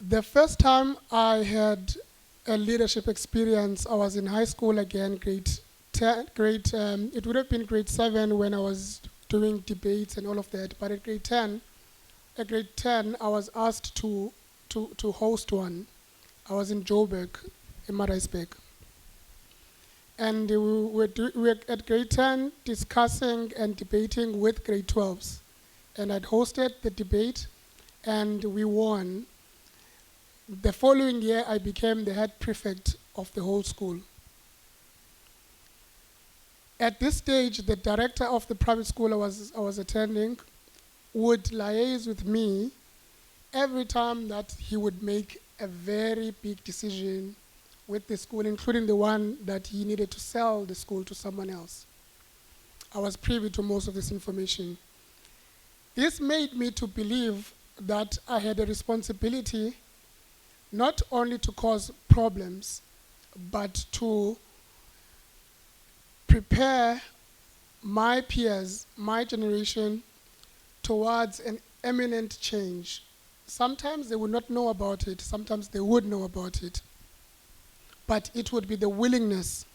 The first time I had a leadership experience, I was in high school again, grade 10, it would have been grade 7 when I was doing debates and all of that, but at grade 10, I was asked to host one. I was in Joburg, in Maritzburg. And we were at grade 10 discussing and debating with grade 12s. And I'd hosted the debate, and we won. The following year, I became the head prefect of the whole school. At this stage, the director of the private school I was attending would liaise with me every time that he would make a very big decision with the school, including the one that he needed to sell the school to someone else. I was privy to most of this information. This made me to believe that I had a responsibility not only to cause problems, but to prepare my peers, my generation, towards an imminent change. Sometimes they would not know about it, sometimes they would know about it. But it would be the willingness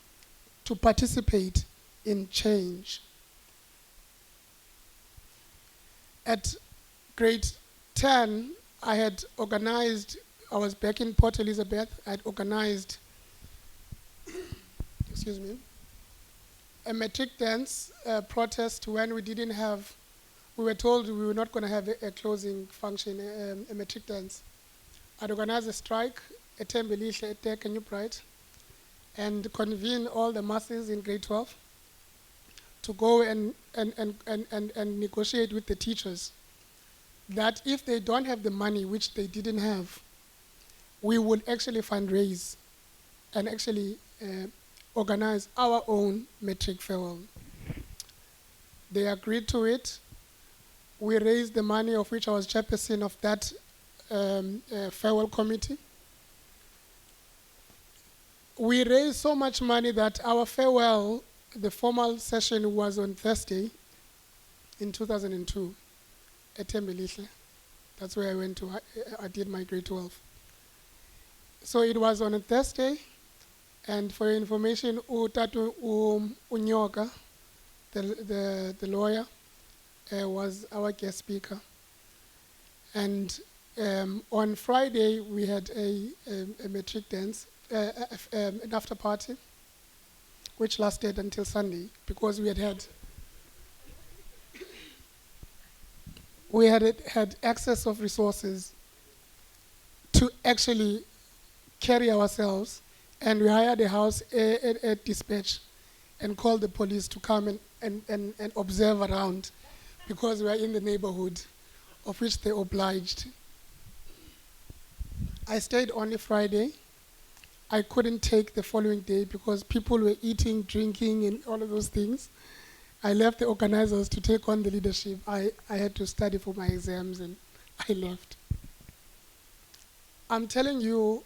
to participate in change. At grade 10, I had organized, I was back in Port Elizabeth, I had organized, excuse me, a metric dance protest when we didn't have, we were told we were not going to have a closing function, a metric dance. I'd organize a strike, a Tembelihle, a Tech, a New Bright, and convene all the masses in grade 12 to go and negotiate with the teachers that if they don't have the money, which they didn't have, we would actually fundraise and actually organize our own metric farewell. They agreed to it. We raised the money, of which I was chairperson of that farewell committee. We raised so much money that our farewell, the formal session, was on Thursday in 2002 at Tembelihle. That's where I went to. I did my grade 12. So it was on a Thursday, and for your information, Utatu Unyoka, the lawyer, was our guest speaker. And on Friday, we had a metric dance, an after party, which lasted until Sunday, because we had access of resources to actually carry ourselves, and we hired a house at dispatch and called the police to come and observe around, because we are in the neighborhood, of which they obliged. I stayed only Friday. I couldn't take the following day because people were eating, drinking, and all of those things. I left the organizers to take on the leadership. I had to study for my exams, and I left. I'm telling you,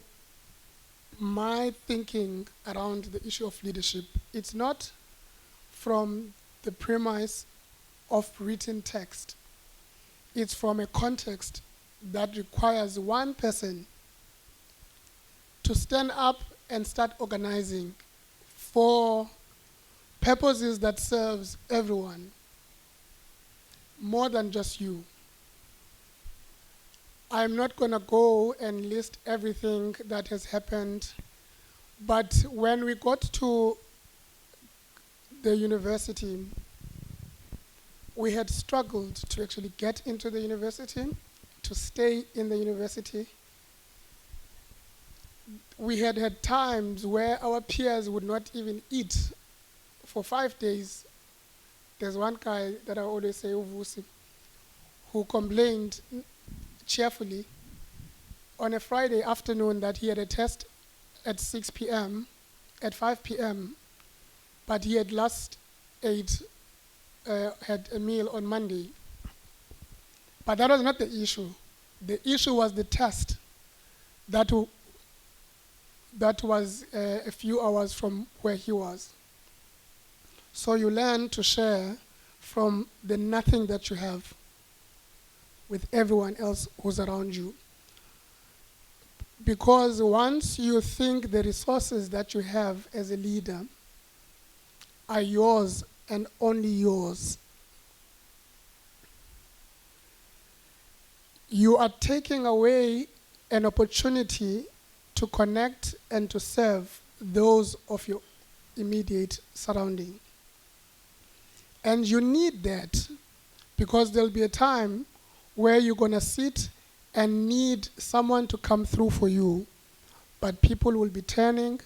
my thinking around the issue of leadership, it's not from the premise of written text. It's from a context that requires one person to stand up and start organizing for purposes that serves everyone, more than just you. I'm not going to go and list everything that has happened, but when we got to the university, we had struggled to actually get into the university, to stay in the university. We had had times where our peers would not even eat for 5 days. There's one guy that I always say, Uvusi, who complained cheerfully on a Friday afternoon that he had a test at 6 p.m., at 5 p.m., but he had last had a meal on Monday. But that was not the issue. The issue was the test that was a few hours from where he was. So you learn to share from the nothing that you have with everyone else who's around you. Because once you think the resources that you have as a leader are yours and only yours, you are taking away an opportunity to connect and to serve those of your immediate surrounding. And you need that, because there'll be a time where you're going to sit and need someone to come through for you, but people will be turning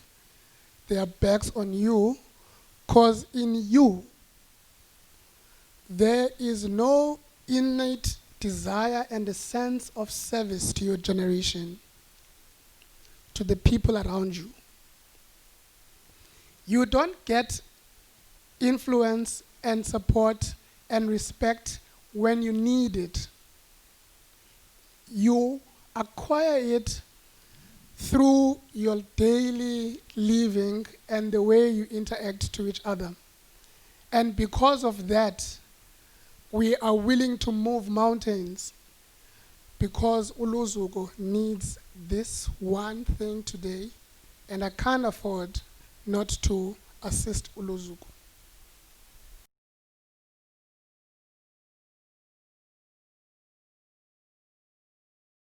their backs on you, because in you there is no innate desire and a sense of service to your generation, to the people around you. You don't get influence and support and respect when you need it. You acquire it through your daily living and the way you interact to each other. And because of that, we are willing to move mountains, because Uluzugu needs this one thing today, and I can't afford not to assist Uluzugu.